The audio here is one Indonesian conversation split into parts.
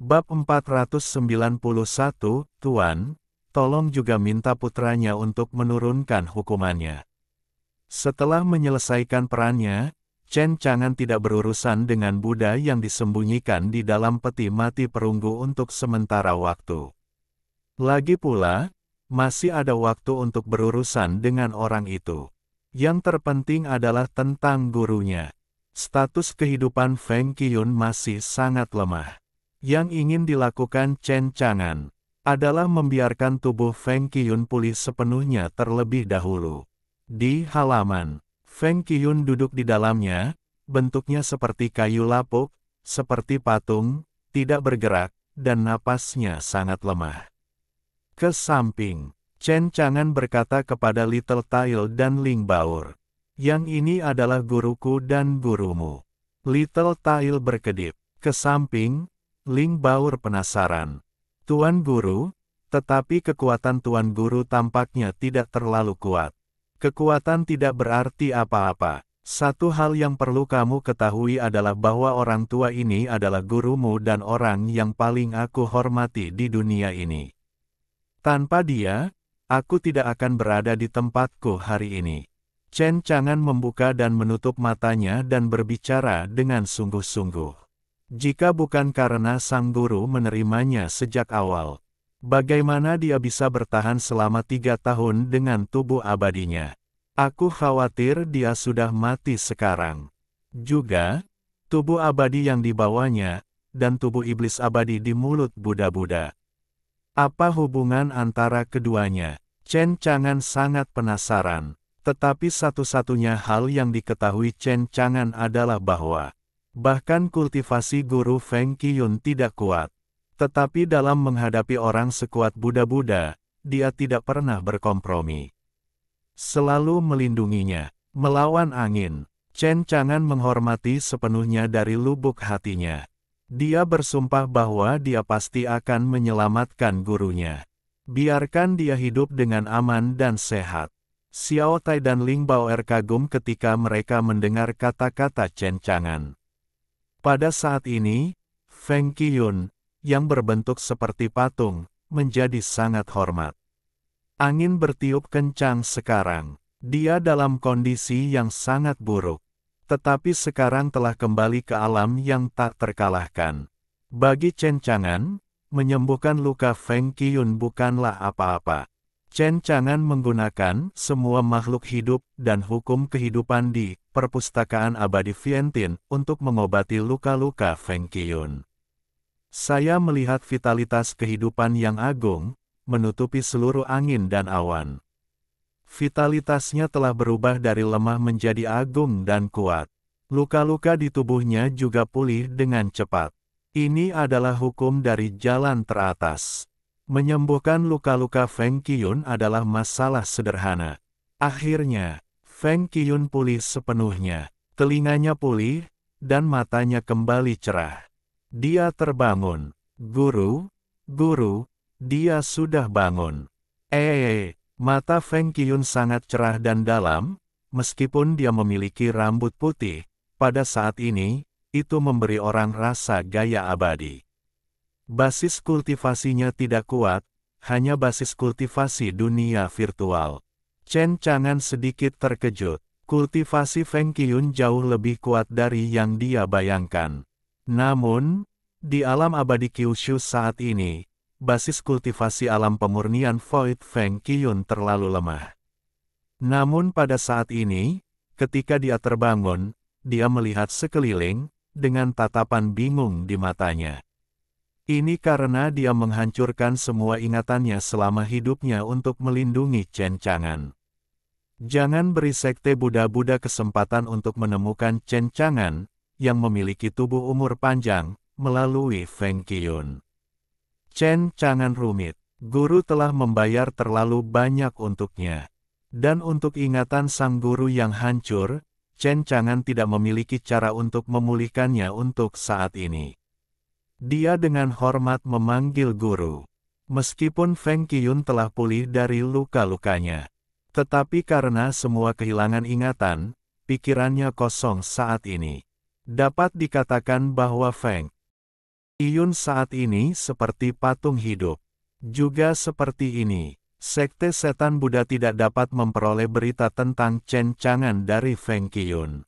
Bab 491, Tuan, tolong juga minta putranya untuk menurunkan hukumannya. Setelah menyelesaikan perannya, Chen Chang'an tidak berurusan dengan Buddha yang disembunyikan di dalam peti mati perunggu untuk sementara waktu. Lagi pula, masih ada waktu untuk berurusan dengan orang itu. Yang terpenting adalah tentang gurunya. Status kehidupan Feng Qiyun masih sangat lemah. Yang ingin dilakukan Chen Chang'an adalah membiarkan tubuh Feng Qiyun pulih sepenuhnya terlebih dahulu. Di halaman, Feng Qiyun duduk di dalamnya, bentuknya seperti kayu lapuk, seperti patung, tidak bergerak, dan napasnya sangat lemah. Ke samping, Chen Chang'an berkata kepada Little Tail dan Ling Baur, "Yang ini adalah guruku dan gurumu." Little Tail berkedip. Ke samping, Ling Baur penasaran. "Tuan Guru, tetapi kekuatan Tuan Guru tampaknya tidak terlalu kuat." "Kekuatan tidak berarti apa-apa. Satu hal yang perlu kamu ketahui adalah bahwa orang tua ini adalah gurumu dan orang yang paling aku hormati di dunia ini. Tanpa dia, aku tidak akan berada di tempatku hari ini." Chen Chang'an membuka dan menutup matanya dan berbicara dengan sungguh-sungguh. Jika bukan karena sang guru menerimanya sejak awal, bagaimana dia bisa bertahan selama 3 tahun dengan tubuh abadinya? Aku khawatir dia sudah mati sekarang. Juga, tubuh abadi yang dibawanya, dan tubuh iblis abadi di mulut Buddha-Buddha. Apa hubungan antara keduanya? Chen Chang'an sangat penasaran. Tetapi satu-satunya hal yang diketahui Chen Chang'an adalah bahwa bahkan kultivasi guru Feng Qiyun tidak kuat. Tetapi dalam menghadapi orang sekuat Buddha-Buddha, dia tidak pernah berkompromi. Selalu melindunginya. Melawan angin, Chen Chang'an menghormati sepenuhnya dari lubuk hatinya. Dia bersumpah bahwa dia pasti akan menyelamatkan gurunya. Biarkan dia hidup dengan aman dan sehat. Xiao Tai dan Ling Bao'er kagum ketika mereka mendengar kata-kata Chen Chang'an. Pada saat ini, Feng Qiyun, yang berbentuk seperti patung, menjadi sangat hormat. Angin bertiup kencang sekarang. Dia dalam kondisi yang sangat buruk. Tetapi sekarang telah kembali ke alam yang tak terkalahkan. Bagi Chen Chang'an, menyembuhkan luka Feng Qiyun bukanlah apa-apa. Chen Chang'an menggunakan semua makhluk hidup dan hukum kehidupan di Perpustakaan Abadi Vientiane untuk mengobati luka-luka Feng Qiyun. Saya melihat vitalitas kehidupan yang agung, menutupi seluruh angin dan awan. Vitalitasnya telah berubah dari lemah menjadi agung dan kuat. Luka-luka di tubuhnya juga pulih dengan cepat. Ini adalah hukum dari jalan teratas. Menyembuhkan luka-luka Feng Qiyun adalah masalah sederhana. Akhirnya, Feng Qiyun pulih sepenuhnya. Telinganya pulih, dan matanya kembali cerah. Dia terbangun. "Guru, guru, dia sudah bangun." Mata Feng Qiyun sangat cerah dan dalam, meskipun dia memiliki rambut putih. Pada saat ini, itu memberi orang rasa gaya abadi. Basis kultivasinya tidak kuat, hanya basis kultivasi dunia virtual. Chen Chang'an sedikit terkejut. Kultivasi Feng Qiyun jauh lebih kuat dari yang dia bayangkan. Namun, di alam abadi Kyushu saat ini, basis kultivasi alam pemurnian Void Feng Qiyun terlalu lemah. Namun pada saat ini, ketika dia terbangun, dia melihat sekeliling, dengan tatapan bingung di matanya. Ini karena dia menghancurkan semua ingatannya selama hidupnya untuk melindungi Chen Chang'an. Jangan beri sekte Buddha-Buddha kesempatan untuk menemukan Chen Chang'an, yang memiliki tubuh umur panjang, melalui Feng Qiyun. Chen Chang'an rumit. Guru telah membayar terlalu banyak untuknya. Dan untuk ingatan sang guru yang hancur, Chen Chang'an tidak memiliki cara untuk memulihkannya untuk saat ini. Dia dengan hormat memanggil guru. Meskipun Feng Qiyun telah pulih dari luka-lukanya. Tetapi karena semua kehilangan ingatan, pikirannya kosong saat ini. Dapat dikatakan bahwa Feng Iyun saat ini seperti patung hidup. Juga seperti ini, Sekte Setan Buddha tidak dapat memperoleh berita tentang Chen Chang'an dari Feng Qiyun.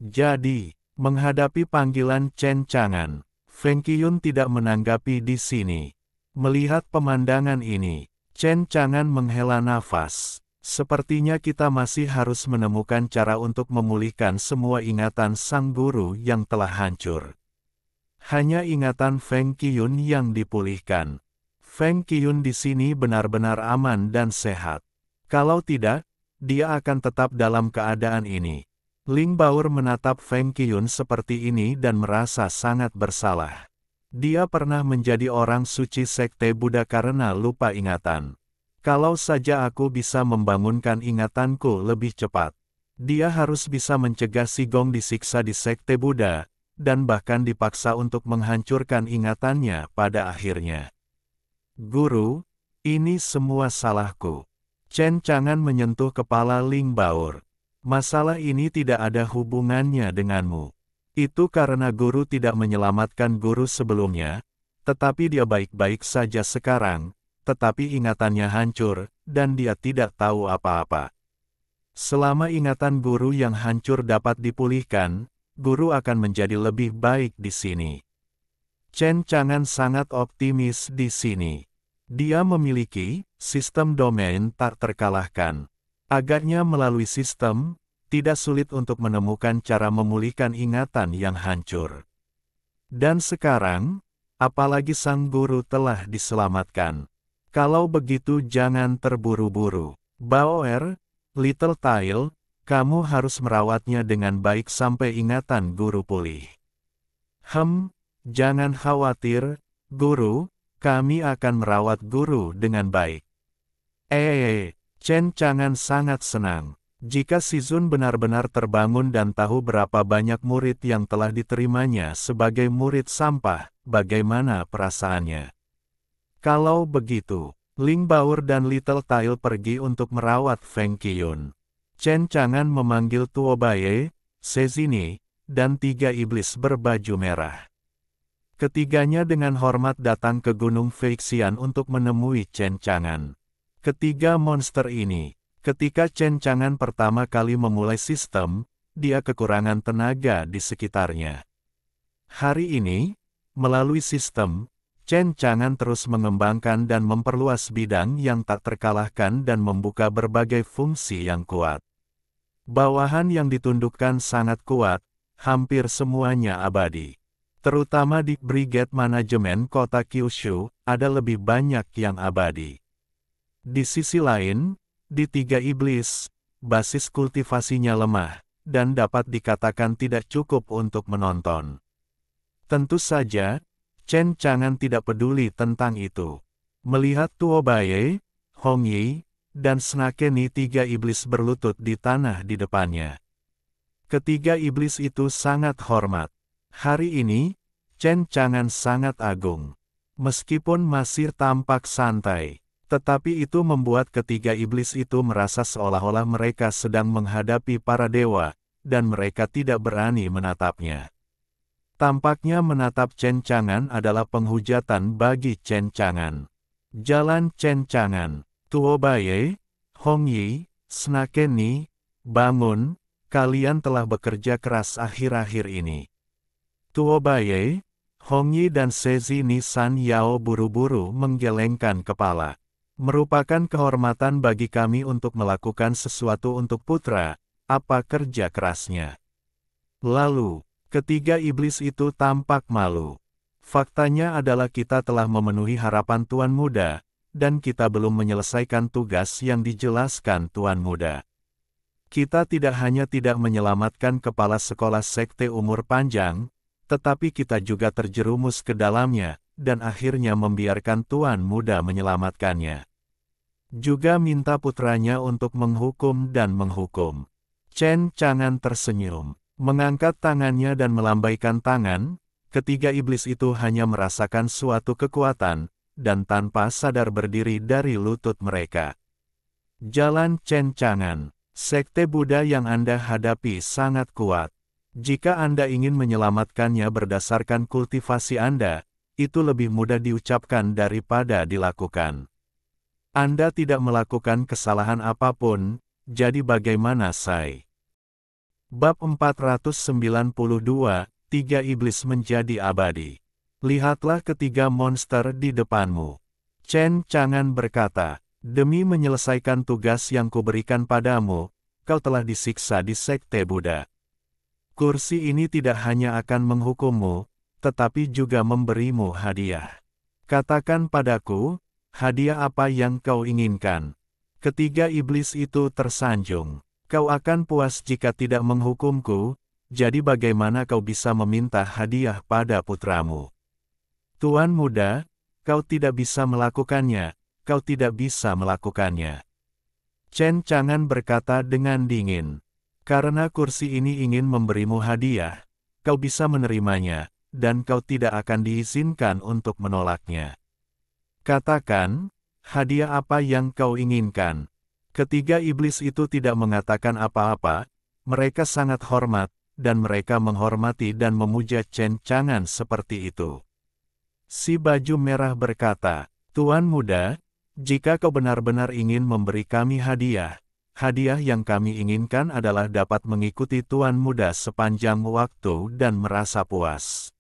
Jadi, menghadapi panggilan Chen Chang'an, Feng Qiyun tidak menanggapi di sini. Melihat pemandangan ini, Chen Chang'an menghela nafas. Sepertinya kita masih harus menemukan cara untuk memulihkan semua ingatan sang guru yang telah hancur. Hanya ingatan Feng Qiyun yang dipulihkan. Feng Qiyun di sini benar-benar aman dan sehat. Kalau tidak, dia akan tetap dalam keadaan ini. Ling Baur menatap Feng Qiyun seperti ini dan merasa sangat bersalah. Dia pernah menjadi orang suci Sekte Buddha karena lupa ingatan. Kalau saja aku bisa membangunkan ingatanku lebih cepat. Dia harus bisa mencegah Si Gong disiksa di Sekte Buddha, dan bahkan dipaksa untuk menghancurkan ingatannya pada akhirnya. Guru, ini semua salahku. Chen Chang'an menyentuh kepala Ling Baur. Masalah ini tidak ada hubungannya denganmu. Itu karena guru tidak menyelamatkan guru sebelumnya, tetapi dia baik-baik saja sekarang, tetapi ingatannya hancur, dan dia tidak tahu apa-apa. Selama ingatan guru yang hancur dapat dipulihkan, guru akan menjadi lebih baik di sini. Chen Chang'an sangat optimis di sini. Dia memiliki sistem domain tak terkalahkan. Agaknya melalui sistem, tidak sulit untuk menemukan cara memulihkan ingatan yang hancur. Dan sekarang, apalagi sang guru telah diselamatkan. Kalau begitu jangan terburu-buru. Baoer, Little Tail, kamu harus merawatnya dengan baik sampai ingatan guru pulih. Jangan khawatir, guru, kami akan merawat guru dengan baik. Chen Chang'an sangat senang. Jika Si Zun benar-benar terbangun dan tahu berapa banyak murid yang telah diterimanya sebagai murid sampah, bagaimana perasaannya? Kalau begitu, Ling Baur dan Little Tail pergi untuk merawat Feng Qiyun. Chen Chang'an memanggil Tuo Baye, Sezini, dan 3 iblis berbaju merah. Ketiganya dengan hormat datang ke Gunung Feixian untuk menemui Chen Chang'an. Ketiga monster ini, ketika Chen Chang'an pertama kali memulai sistem, dia kekurangan tenaga di sekitarnya. Hari ini, melalui sistem, Chen Chang'an terus mengembangkan dan memperluas bidang yang tak terkalahkan dan membuka berbagai fungsi yang kuat. Bawahan yang ditundukkan sangat kuat, hampir semuanya abadi. Terutama di Brigade Manajemen Kota Kyushu, ada lebih banyak yang abadi. Di sisi lain, di 3 iblis, basis kultivasinya lemah, dan dapat dikatakan tidak cukup untuk menonton. Tentu saja, Chen Chang'an tidak peduli tentang itu. Melihat Tuo Baye, Hong Yi, dan Snakeni 3 iblis berlutut di tanah di depannya. Ketiga iblis itu sangat hormat. Hari ini, Chen Chang'an sangat agung. Meskipun masih tampak santai, tetapi itu membuat ketiga iblis itu merasa seolah-olah mereka sedang menghadapi para dewa, dan mereka tidak berani menatapnya. Tampaknya menatap Chen Chang'an adalah penghujatan bagi Chen Chang'an. Jalan Chen Chang'an, Tuo Baye, Hong Yi, Snakeni, bangun, kalian telah bekerja keras akhir-akhir ini. Tuo Baye, Hong Yi dan Sezini San Yao buru-buru menggelengkan kepala. Merupakan kehormatan bagi kami untuk melakukan sesuatu untuk putra, apa kerja kerasnya. Lalu, ketiga iblis itu tampak malu. Faktanya adalah kita telah memenuhi harapan Tuan Muda, dan kita belum menyelesaikan tugas yang dijelaskan Tuan Muda. Kita tidak hanya tidak menyelamatkan kepala sekolah sekte umur panjang, tetapi kita juga terjerumus ke dalamnya, dan akhirnya membiarkan Tuan Muda menyelamatkannya. Juga minta putranya untuk menghukum dan menghukum. Chen Chang'an tersenyum, mengangkat tangannya dan melambaikan tangan. Ketiga iblis itu hanya merasakan suatu kekuatan, dan tanpa sadar berdiri dari lutut mereka. Jalan Chen Chang'an, sekte Buddha yang Anda hadapi sangat kuat. Jika Anda ingin menyelamatkannya berdasarkan kultivasi Anda, itu lebih mudah diucapkan daripada dilakukan. Anda tidak melakukan kesalahan apapun, jadi bagaimana Sai? Bab 492, Tiga Iblis Menjadi Abadi. Lihatlah ketiga monster di depanmu. Chen Chang'an berkata, demi menyelesaikan tugas yang kuberikan padamu, kau telah disiksa di Sekte Buddha. Kursi ini tidak hanya akan menghukummu, tetapi juga memberimu hadiah. Katakan padaku, hadiah apa yang kau inginkan? Ketiga iblis itu tersanjung. Kau akan puas jika tidak menghukumku, jadi bagaimana kau bisa meminta hadiah pada putramu? Tuan muda, kau tidak bisa melakukannya, kau tidak bisa melakukannya. Chen Chang'an berkata dengan dingin. Karena kursi ini ingin memberimu hadiah, kau bisa menerimanya, dan kau tidak akan diizinkan untuk menolaknya. Katakan, hadiah apa yang kau inginkan? Ketiga iblis itu tidak mengatakan apa-apa, mereka sangat hormat, dan mereka menghormati dan memuja Chen Chang'an seperti itu. Si baju merah berkata, Tuan muda, jika kau benar-benar ingin memberi kami hadiah, hadiah yang kami inginkan adalah dapat mengikuti Tuan muda sepanjang waktu dan merasa puas.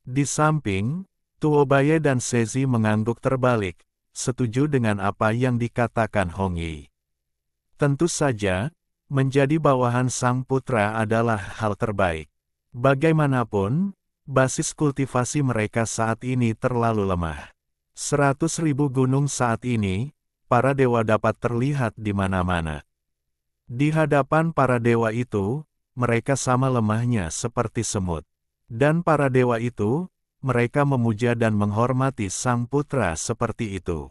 Di samping, Tuo Baye dan Sezi mengangguk terbalik, setuju dengan apa yang dikatakan Hong Yi. Tentu saja, menjadi bawahan sang putra adalah hal terbaik. Bagaimanapun, basis kultivasi mereka saat ini terlalu lemah. 100.000 gunung saat ini, para dewa dapat terlihat di mana-mana. Di hadapan para dewa itu, mereka sama lemahnya seperti semut. Dan para dewa itu, mereka memuja dan menghormati sang putra seperti itu.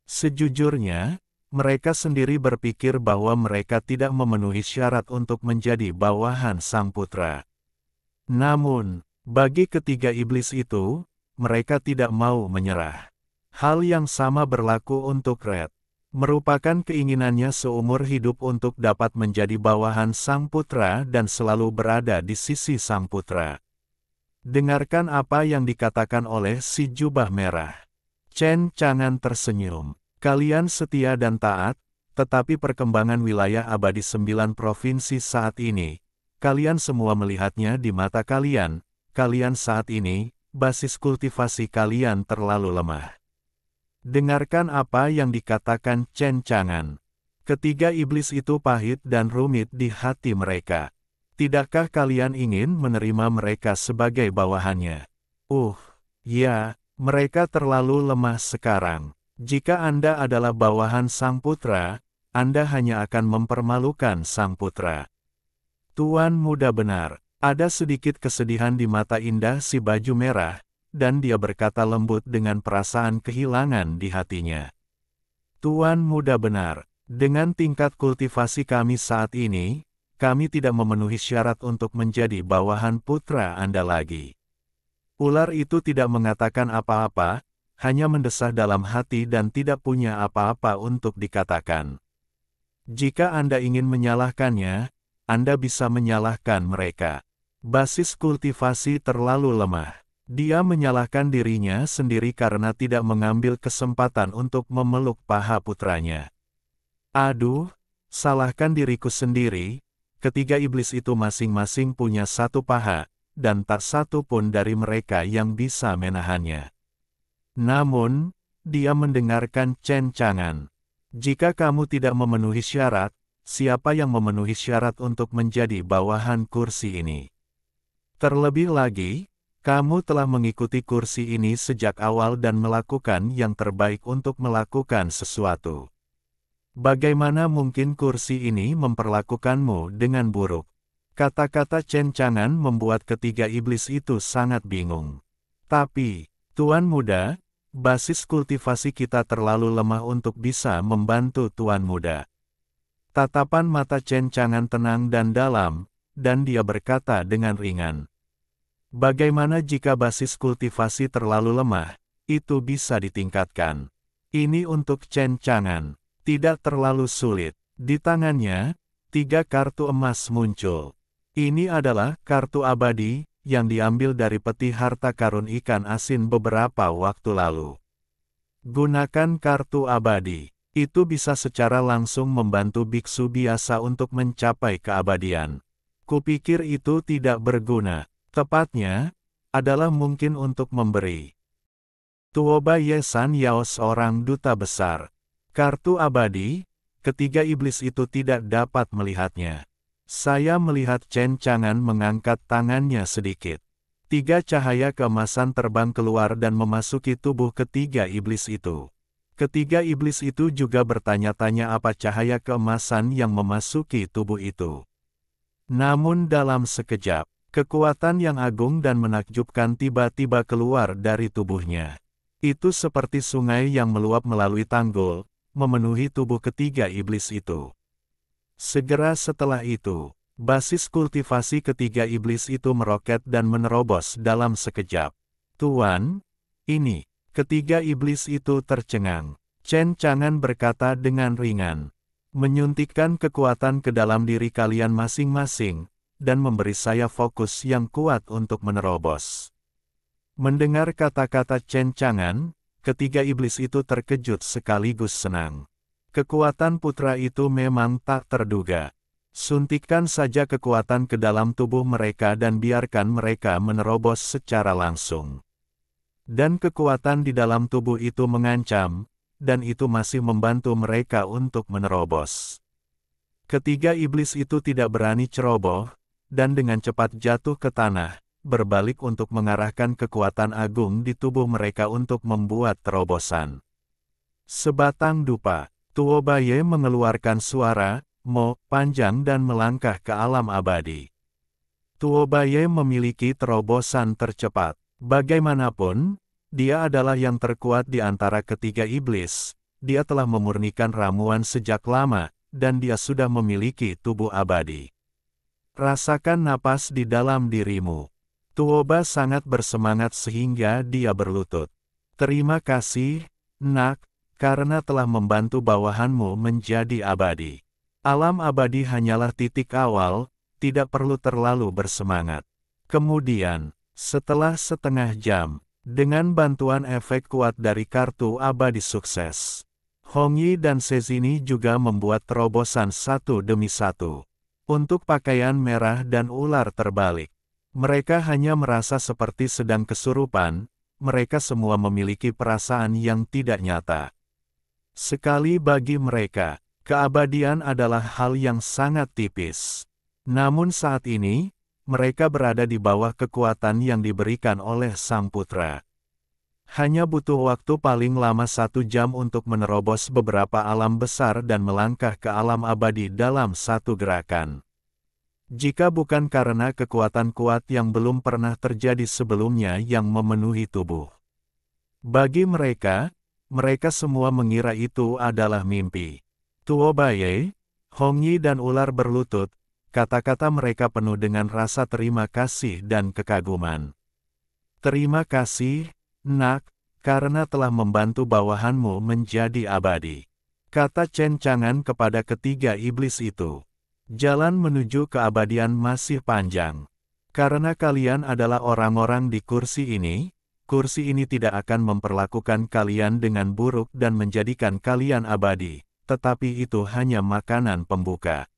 Sejujurnya, mereka sendiri berpikir bahwa mereka tidak memenuhi syarat untuk menjadi bawahan sang putra. Namun, bagi ketiga iblis itu, mereka tidak mau menyerah. Hal yang sama berlaku untuk Red. Merupakan keinginannya seumur hidup untuk dapat menjadi bawahan sang putra dan selalu berada di sisi sang putra. Dengarkan apa yang dikatakan oleh si jubah merah. Chen Chang'an tersenyum. Kalian setia dan taat, tetapi perkembangan wilayah abadi 9 provinsi saat ini, kalian semua melihatnya di mata kalian, kalian saat ini, basis kultivasi kalian terlalu lemah. Dengarkan apa yang dikatakan Chen Chang'an. Ketiga iblis itu pahit dan rumit di hati mereka. Tidakkah kalian ingin menerima mereka sebagai bawahannya? Ya, mereka terlalu lemah sekarang. Jika Anda adalah bawahan sang putra, Anda hanya akan mempermalukan sang putra. Tuan muda benar, ada sedikit kesedihan di mata indah si baju merah, dan dia berkata lembut dengan perasaan kehilangan di hatinya. Tuan muda benar, dengan tingkat kultivasi kami saat ini, kami tidak memenuhi syarat untuk menjadi bawahan putra Anda lagi. Ular itu tidak mengatakan apa-apa, hanya mendesah dalam hati dan tidak punya apa-apa untuk dikatakan. Jika Anda ingin menyalahkannya, Anda bisa menyalahkan mereka. Basis kultivasi terlalu lemah. Dia menyalahkan dirinya sendiri karena tidak mengambil kesempatan untuk memeluk paha putranya. Aduh, salahkan diriku sendiri. Ketiga iblis itu masing-masing punya satu paha, dan tak satu pun dari mereka yang bisa menahannya. Namun, dia mendengarkan Chen Chang'an. Jika kamu tidak memenuhi syarat, siapa yang memenuhi syarat untuk menjadi bawahan kursi ini? Terlebih lagi, kamu telah mengikuti kursi ini sejak awal dan melakukan yang terbaik untuk melakukan sesuatu. Bagaimana mungkin kursi ini memperlakukanmu dengan buruk? Kata-kata Chen Chang'an membuat ketiga iblis itu sangat bingung. Tapi, Tuan muda, basis kultivasi kita terlalu lemah untuk bisa membantu Tuan muda. Tatapan mata Chen Chang'an tenang dan dalam, dan dia berkata dengan ringan. Bagaimana jika basis kultivasi terlalu lemah, itu bisa ditingkatkan. Ini untuk Chen Chang'an, tidak terlalu sulit. Di tangannya, 3 kartu emas muncul. Ini adalah kartu abadi yang diambil dari peti harta karun ikan asin beberapa waktu lalu. Gunakan kartu abadi. Itu bisa secara langsung membantu biksu biasa untuk mencapai keabadian. Kupikir itu tidak berguna. Tepatnya, adalah mungkin untuk memberi. Tuoba Yesan Yao seorang duta besar. Kartu abadi, ketiga iblis itu tidak dapat melihatnya. Saya melihat Chen Chang'an mengangkat tangannya sedikit. 3 cahaya keemasan terbang keluar dan memasuki tubuh ketiga iblis itu. Ketiga iblis itu juga bertanya-tanya apa cahaya keemasan yang memasuki tubuh itu. Namun dalam sekejap, kekuatan yang agung dan menakjubkan tiba-tiba keluar dari tubuhnya. Itu seperti sungai yang meluap melalui tanggul, memenuhi tubuh ketiga iblis itu. Segera setelah itu, basis kultivasi ketiga iblis itu meroket dan menerobos dalam sekejap. Tuan, ini. Ketiga iblis itu tercengang. Chen Chang'an berkata dengan ringan, menyuntikkan kekuatan ke dalam diri kalian masing-masing, dan memberi saya fokus yang kuat untuk menerobos. Mendengar kata-kata Chen Chang'an, ketiga iblis itu terkejut sekaligus senang. Kekuatan putra itu memang tak terduga. Suntikkan saja kekuatan ke dalam tubuh mereka dan biarkan mereka menerobos secara langsung. Dan kekuatan di dalam tubuh itu mengancam, dan itu masih membantu mereka untuk menerobos. Ketiga iblis itu tidak berani ceroboh, dan dengan cepat jatuh ke tanah, berbalik untuk mengarahkan kekuatan agung di tubuh mereka untuk membuat terobosan. Sebatang dupa, Tuo Baye mengeluarkan suara, mo, panjang dan melangkah ke alam abadi. Tuo Baye memiliki terobosan tercepat. Bagaimanapun, dia adalah yang terkuat di antara ketiga iblis. Dia telah memurnikan ramuan sejak lama, dan dia sudah memiliki tubuh abadi. Rasakan napas di dalam dirimu. Tuoba sangat bersemangat sehingga dia berlutut. Terima kasih, nak, karena telah membantu bawahanmu menjadi abadi. Alam abadi hanyalah titik awal, tidak perlu terlalu bersemangat. Kemudian, setelah setengah jam, dengan bantuan efek kuat dari kartu abadi sukses, Hongyi dan Sezini juga membuat terobosan satu demi satu. Untuk pakaian merah dan ular terbalik, mereka hanya merasa seperti sedang kesurupan, mereka semua memiliki perasaan yang tidak nyata. Sekali bagi mereka, keabadian adalah hal yang sangat tipis. Namun saat ini, mereka berada di bawah kekuatan yang diberikan oleh Sang Putra. Hanya butuh waktu paling lama 1 jam untuk menerobos beberapa alam besar dan melangkah ke alam abadi dalam satu gerakan. Jika bukan karena kekuatan kuat yang belum pernah terjadi sebelumnya yang memenuhi tubuh. Bagi mereka semua mengira itu adalah mimpi. Tuo Baye, Hongyi dan ular berlutut, kata-kata mereka penuh dengan rasa terima kasih dan kekaguman. Terima kasih, nak, karena telah membantu bawahanmu menjadi abadi. Kata Chen Chang'an kepada ketiga iblis itu. Jalan menuju keabadian masih panjang. Karena kalian adalah orang-orang di kursi ini tidak akan memperlakukan kalian dengan buruk dan menjadikan kalian abadi, tetapi itu hanya makanan pembuka.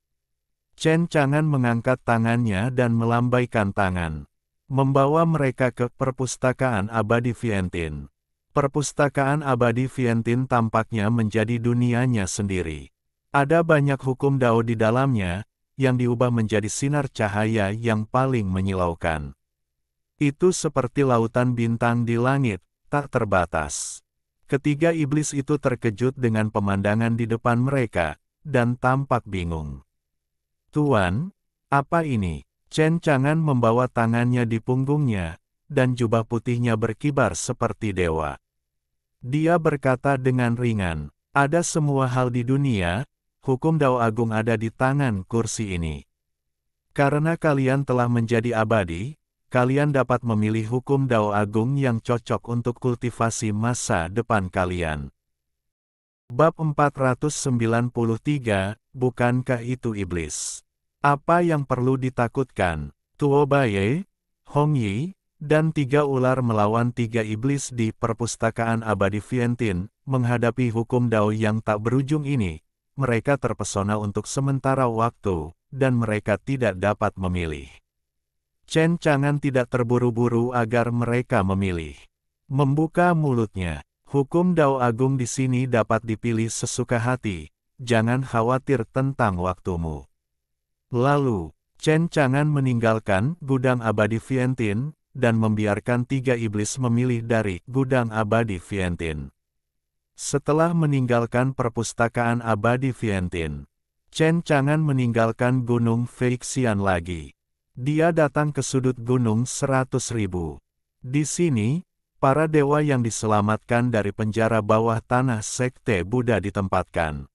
Chen Chang'an mengangkat tangannya dan melambaikan tangan, membawa mereka ke perpustakaan abadi Vientin. Perpustakaan abadi Vientin tampaknya menjadi dunianya sendiri. Ada banyak hukum Dao di dalamnya, yang diubah menjadi sinar cahaya yang paling menyilaukan. Itu seperti lautan bintang di langit, tak terbatas. Ketiga iblis itu terkejut dengan pemandangan di depan mereka, dan tampak bingung. Tuan, apa ini? Chen Chang'an membawa tangannya di punggungnya, dan jubah putihnya berkibar seperti dewa. Dia berkata dengan ringan, ada semua hal di dunia, hukum Dao Agung ada di tangan kursi ini. Karena kalian telah menjadi abadi, kalian dapat memilih hukum Dao Agung yang cocok untuk kultivasi masa depan kalian. Bab 493, bukankah itu iblis? Apa yang perlu ditakutkan? Tuo Baye, Hong Yi, dan 3 ular melawan 3 iblis di perpustakaan abadi Vientin, menghadapi hukum Dao yang tak berujung ini. Mereka terpesona untuk sementara waktu, dan mereka tidak dapat memilih. Chen Chang'an tidak terburu-buru agar mereka memilih. Membuka mulutnya. Hukum Dao Agung di sini dapat dipilih sesuka hati. Jangan khawatir tentang waktumu. Lalu, Chen Chang'an meninggalkan gudang abadi Vientin, dan membiarkan 3 iblis memilih dari gudang abadi Vientin. Setelah meninggalkan perpustakaan abadi Vientin, Chen Chang'an meninggalkan Gunung Feixian lagi. Dia datang ke sudut Gunung 100.000. Di sini, para dewa yang diselamatkan dari penjara bawah tanah Sekte Buddha ditempatkan.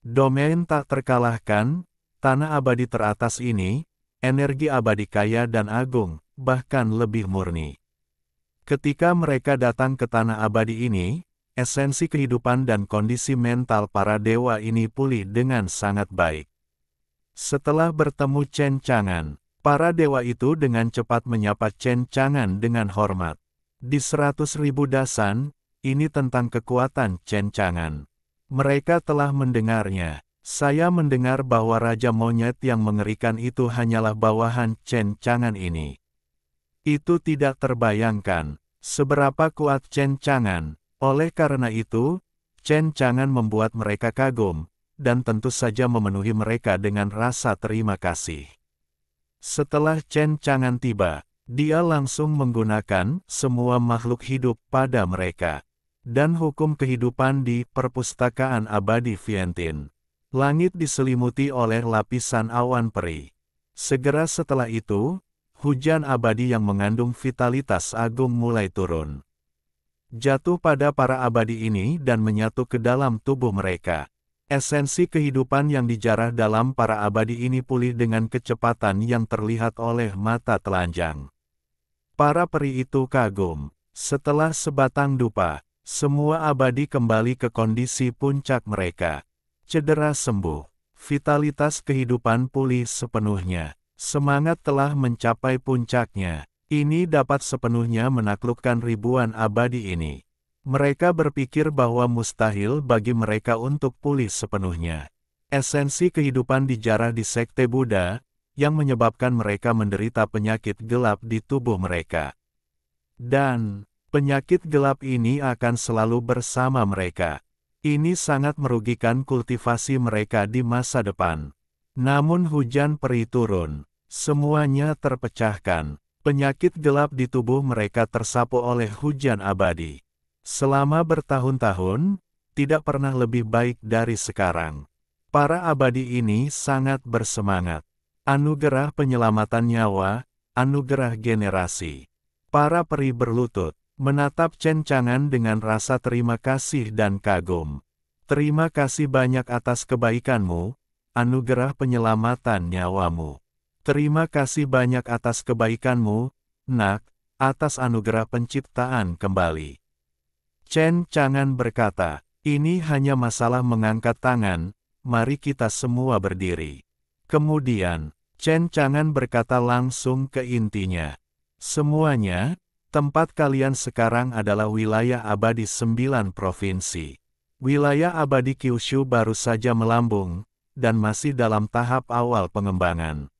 Domain tak terkalahkan, tanah abadi teratas ini, energi abadi kaya dan agung, bahkan lebih murni. Ketika mereka datang ke tanah abadi ini, esensi kehidupan dan kondisi mental para dewa ini pulih dengan sangat baik. Setelah bertemu Chen Chang'an, para dewa itu dengan cepat menyapa Chen Chang'an dengan hormat. Di 100.000 dasan, ini tentang kekuatan Chen Chang'an. Mereka telah mendengarnya. Saya mendengar bahwa Raja Monyet yang mengerikan itu hanyalah bawahan Chen Chang'an ini. Itu tidak terbayangkan, seberapa kuat Chen Chang'an. Oleh karena itu, Chen Chang'an membuat mereka kagum, dan tentu saja memenuhi mereka dengan rasa terima kasih. Setelah Chen Chang'an tiba, dia langsung menggunakan semua makhluk hidup pada mereka. Dan hukum kehidupan di perpustakaan abadi Vientin. Langit diselimuti oleh lapisan awan peri. Segera setelah itu, hujan abadi yang mengandung vitalitas agung mulai turun. Jatuh pada para abadi ini dan menyatu ke dalam tubuh mereka. Esensi kehidupan yang dijarah dalam para abadi ini pulih dengan kecepatan yang terlihat oleh mata telanjang. Para peri itu kagum. Setelah sebatang dupa, semua abadi kembali ke kondisi puncak mereka. Cedera sembuh. Vitalitas kehidupan pulih sepenuhnya. Semangat telah mencapai puncaknya. Ini dapat sepenuhnya menaklukkan ribuan abadi ini. Mereka berpikir bahwa mustahil bagi mereka untuk pulih sepenuhnya. Esensi kehidupan dijarah di Sekte Buddha, yang menyebabkan mereka menderita penyakit gelap di tubuh mereka. Dan penyakit gelap ini akan selalu bersama mereka. Ini sangat merugikan kultivasi mereka di masa depan. Namun hujan peri turun. Semuanya terpecahkan. Penyakit gelap di tubuh mereka tersapu oleh hujan abadi. Selama bertahun-tahun, tidak pernah lebih baik dari sekarang. Para abadi ini sangat bersemangat. Anugerah penyelamatan nyawa, anugerah generasi. Para peri berlutut. Menatap Chen Chang'an dengan rasa terima kasih dan kagum. Terima kasih banyak atas kebaikanmu, anugerah penyelamatan nyawamu. Terima kasih banyak atas kebaikanmu, Nak, atas anugerah penciptaan kembali. Chen Chang'an berkata, ini hanya masalah mengangkat tangan, mari kita semua berdiri. Kemudian, Chen Chang'an berkata langsung ke intinya. Semuanya, tempat kalian sekarang adalah wilayah abadi 9 provinsi. Wilayah abadi Kyushu baru saja melambung, dan masih dalam tahap awal pengembangan.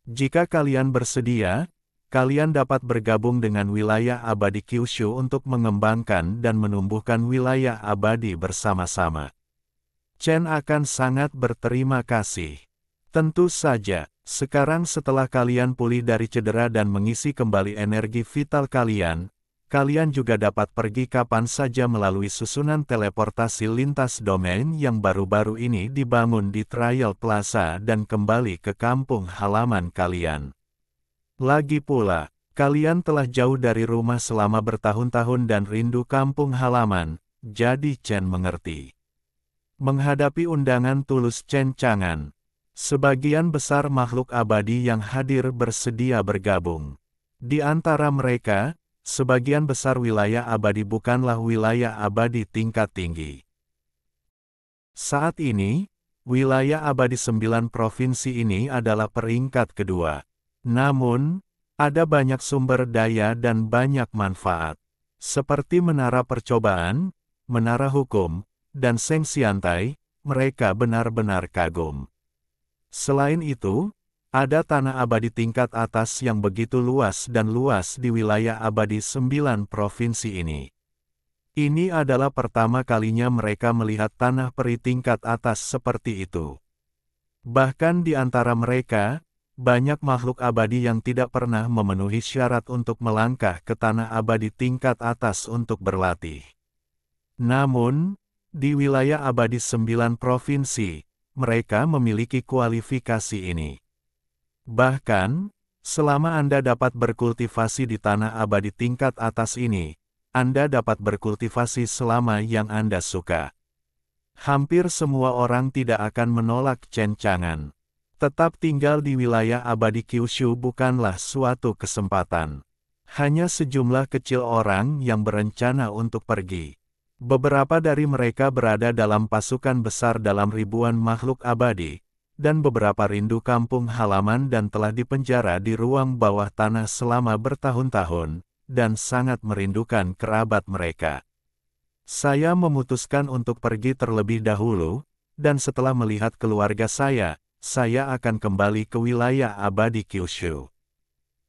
Jika kalian bersedia, kalian dapat bergabung dengan wilayah abadi Kyushu untuk mengembangkan dan menumbuhkan wilayah abadi bersama-sama. Chen akan sangat berterima kasih. Tentu saja. Sekarang setelah kalian pulih dari cedera dan mengisi kembali energi vital kalian, kalian juga dapat pergi kapan saja melalui susunan teleportasi lintas domain yang baru-baru ini dibangun di Trial Plaza dan kembali ke kampung halaman kalian. Lagi pula, kalian telah jauh dari rumah selama bertahun-tahun dan rindu kampung halaman, jadi Chen mengerti. Menghadapi undangan tulus Chen Chang'an, sebagian besar makhluk abadi yang hadir bersedia bergabung. Di antara mereka, sebagian besar wilayah abadi bukanlah wilayah abadi tingkat tinggi. Saat ini, Wilayah abadi 9 provinsi ini adalah peringkat kedua. Namun, ada banyak sumber daya dan banyak manfaat. Seperti menara percobaan, menara hukum, dan Seng Siantai, mereka benar-benar kagum. Selain itu, ada tanah abadi tingkat atas yang begitu luas dan luas di wilayah abadi 9 provinsi ini. Ini adalah pertama kalinya mereka melihat tanah peri tingkat atas seperti itu. Bahkan di antara mereka, banyak makhluk abadi yang tidak pernah memenuhi syarat untuk melangkah ke tanah abadi tingkat atas untuk berlatih. Namun, di wilayah abadi 9 provinsi, mereka memiliki kualifikasi ini. Bahkan, selama Anda dapat berkultivasi di tanah abadi tingkat atas ini, Anda dapat berkultivasi selama yang Anda suka. Hampir semua orang tidak akan menolak Chen Chang'an. Tetap tinggal di wilayah abadi Kyushu bukanlah suatu kesempatan. Hanya sejumlah kecil orang yang berencana untuk pergi. Beberapa dari mereka berada dalam pasukan besar dalam ribuan makhluk abadi, dan beberapa rindu kampung halaman dan telah dipenjara di ruang bawah tanah selama bertahun-tahun, dan sangat merindukan kerabat mereka. Saya memutuskan untuk pergi terlebih dahulu, dan setelah melihat keluarga saya akan kembali ke wilayah abadi Kyushu.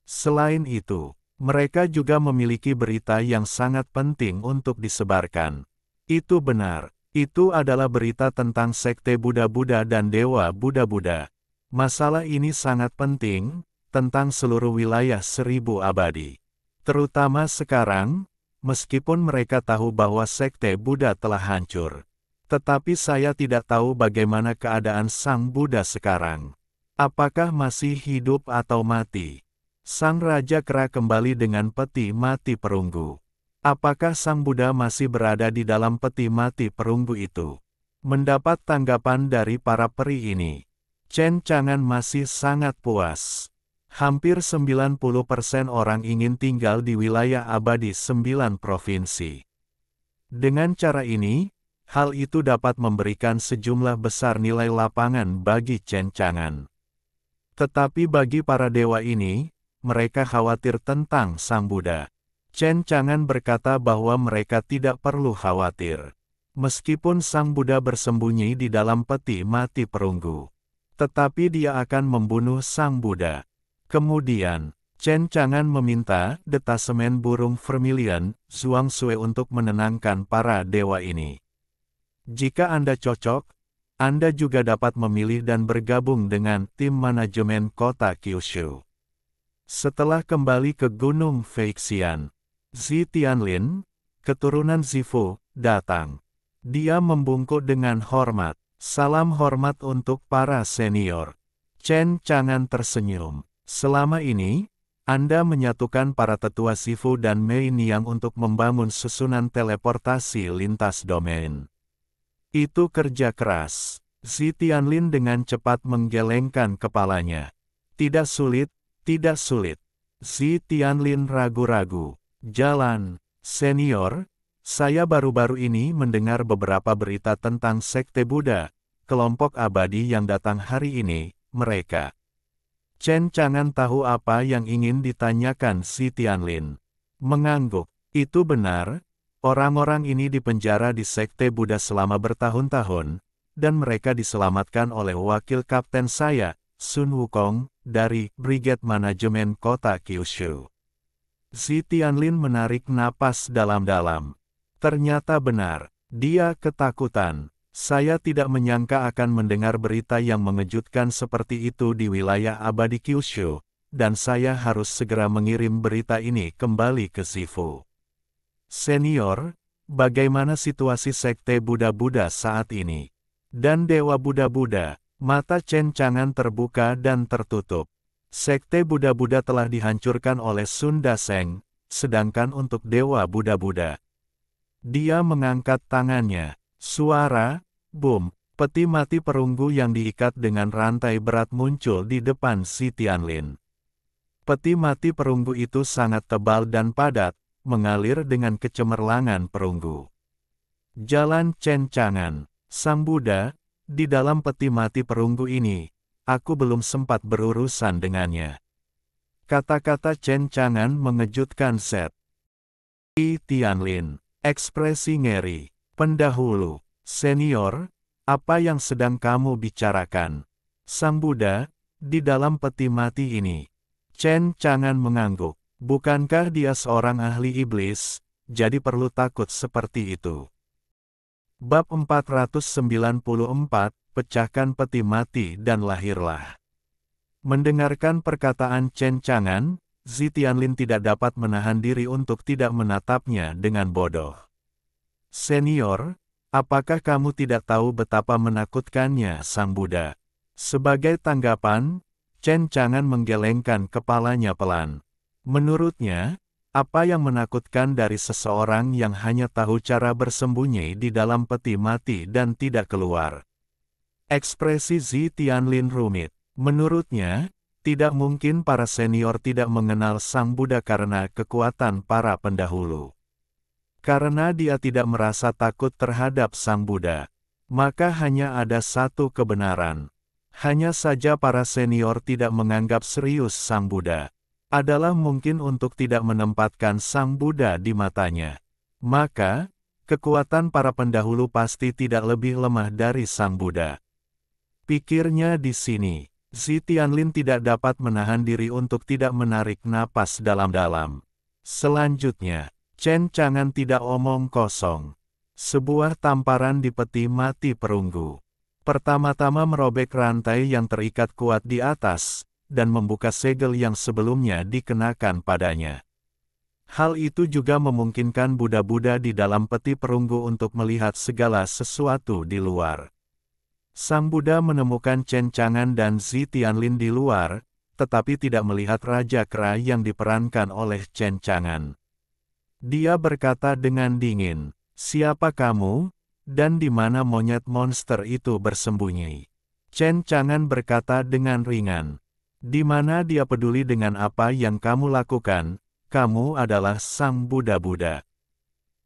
Selain itu, mereka juga memiliki berita yang sangat penting untuk disebarkan. Itu benar, itu adalah berita tentang sekte Buddha-Buddha dan Dewa Buddha-Buddha. Masalah ini sangat penting, tentang seluruh wilayah 1000 abadi. Terutama sekarang, meskipun mereka tahu bahwa sekte Buddha telah hancur. Tetapi saya tidak tahu bagaimana keadaan Sang Buddha sekarang. Apakah masih hidup atau mati? Sang Raja Kera kembali dengan peti mati perunggu. Apakah Sang Buddha masih berada di dalam peti mati perunggu itu? Mendapat tanggapan dari para peri ini, Chen Chang'an masih sangat puas. Hampir 90% orang ingin tinggal di wilayah abadi 9 provinsi. Dengan cara ini, hal itu dapat memberikan sejumlah besar nilai lapangan bagi Chen Chang'an. Tetapi bagi para dewa ini, mereka khawatir tentang Sang Buddha. Chen Chang'an berkata bahwa mereka tidak perlu khawatir. Meskipun Sang Buddha bersembunyi di dalam peti mati perunggu, tetapi dia akan membunuh Sang Buddha. Kemudian, Chen Chang'an meminta detasemen burung vermilion, Zhuang Sui untuk menenangkan para dewa ini. Jika Anda cocok, Anda juga dapat memilih dan bergabung dengan tim manajemen kota Kyushu. Setelah kembali ke Gunung Feixian, Zi Tianlin, keturunan Zifu, datang. Dia membungkuk dengan hormat. Salam hormat untuk para senior. Chen Chang'an tersenyum. Selama ini, Anda menyatukan para tetua Zifu dan Mei Niang untuk membangun susunan teleportasi lintas domain. Itu kerja keras. Zi Tianlin dengan cepat menggelengkan kepalanya. Tidak sulit, tidak sulit. Zi Tianlin ragu-ragu. Jalan, senior, saya baru-baru ini mendengar beberapa berita tentang sekte Buddha, kelompok abadi yang datang hari ini, mereka. Chen Chang'an tahu apa yang ingin ditanyakan Zi Tianlin. Mengangguk, itu benar, orang-orang ini dipenjara di sekte Buddha selama bertahun-tahun, dan mereka diselamatkan oleh wakil kapten saya, Sun Wukong, dari Brigade Manajemen Kota Kyushu. Zi Tianlin menarik napas dalam-dalam. Ternyata benar, dia ketakutan. Saya tidak menyangka akan mendengar berita yang mengejutkan seperti itu di wilayah abadi Kyushu, dan saya harus segera mengirim berita ini kembali ke Zifu. Senior, bagaimana situasi sekte Buddha-Buddha saat ini? Dan Dewa Buddha-Buddha, mata Chen Chang'an terbuka dan tertutup. Sekte Buddha-Buddha telah dihancurkan oleh Sun Daseng, sedangkan untuk Dewa Buddha-Buddha. Dia mengangkat tangannya. Suara, boom, peti mati perunggu yang diikat dengan rantai berat muncul di depan Zi Tianlin. Peti mati perunggu itu sangat tebal dan padat, mengalir dengan kecemerlangan perunggu. Jalan Chen Chang'an, Sang Buddha, di dalam peti mati perunggu ini, aku belum sempat berurusan dengannya. Kata-kata Chen Chang'an mengejutkan Zhi Tianlin. Ekspresi ngeri. Pendahulu, senior, apa yang sedang kamu bicarakan? Sang Buddha, di dalam peti mati ini. Chen Chang'an mengangguk. Bukankah dia seorang ahli iblis, jadi perlu takut seperti itu? Bab 494, Pecahkan peti mati dan lahirlah. Mendengarkan perkataan Chen Chang'an, Zhi Tianlin tidak dapat menahan diri untuk tidak menatapnya dengan bodoh. Senior, apakah kamu tidak tahu betapa menakutkannya Sang Buddha? Sebagai tanggapan, Chen Chang'an menggelengkan kepalanya pelan. Menurutnya, apa yang menakutkan dari seseorang yang hanya tahu cara bersembunyi di dalam peti mati dan tidak keluar? Ekspresi Zhi Tianlin rumit. Menurutnya, tidak mungkin para senior tidak mengenal Sang Buddha karena kekuatan para pendahulu. Karena dia tidak merasa takut terhadap Sang Buddha, maka hanya ada satu kebenaran. Hanya saja para senior tidak menganggap serius Sang Buddha. Adalah mungkin untuk tidak menempatkan Sang Buddha di matanya. Maka, kekuatan para pendahulu pasti tidak lebih lemah dari Sang Buddha. Pikirnya di sini. Zhi Tianlin tidak dapat menahan diri untuk tidak menarik napas dalam-dalam. Selanjutnya, Chen Chang'an tidak omong kosong. Sebuah tamparan di peti mati perunggu. Pertama-tama merobek rantai yang terikat kuat di atas, dan membuka segel yang sebelumnya dikenakan padanya. Hal itu juga memungkinkan Buddha-Buddha di dalam peti perunggu untuk melihat segala sesuatu di luar. Sang Buddha menemukan Chen Chang'an dan Zhi Tianlin di luar, tetapi tidak melihat Raja Kera yang diperankan oleh Chen Chang'an. Dia berkata dengan dingin, "Siapa kamu, dan di mana monyet monster itu bersembunyi?" Chen Chang'an berkata dengan ringan, "Di mana dia peduli dengan apa yang kamu lakukan, kamu adalah Sang Buddha-Buddha."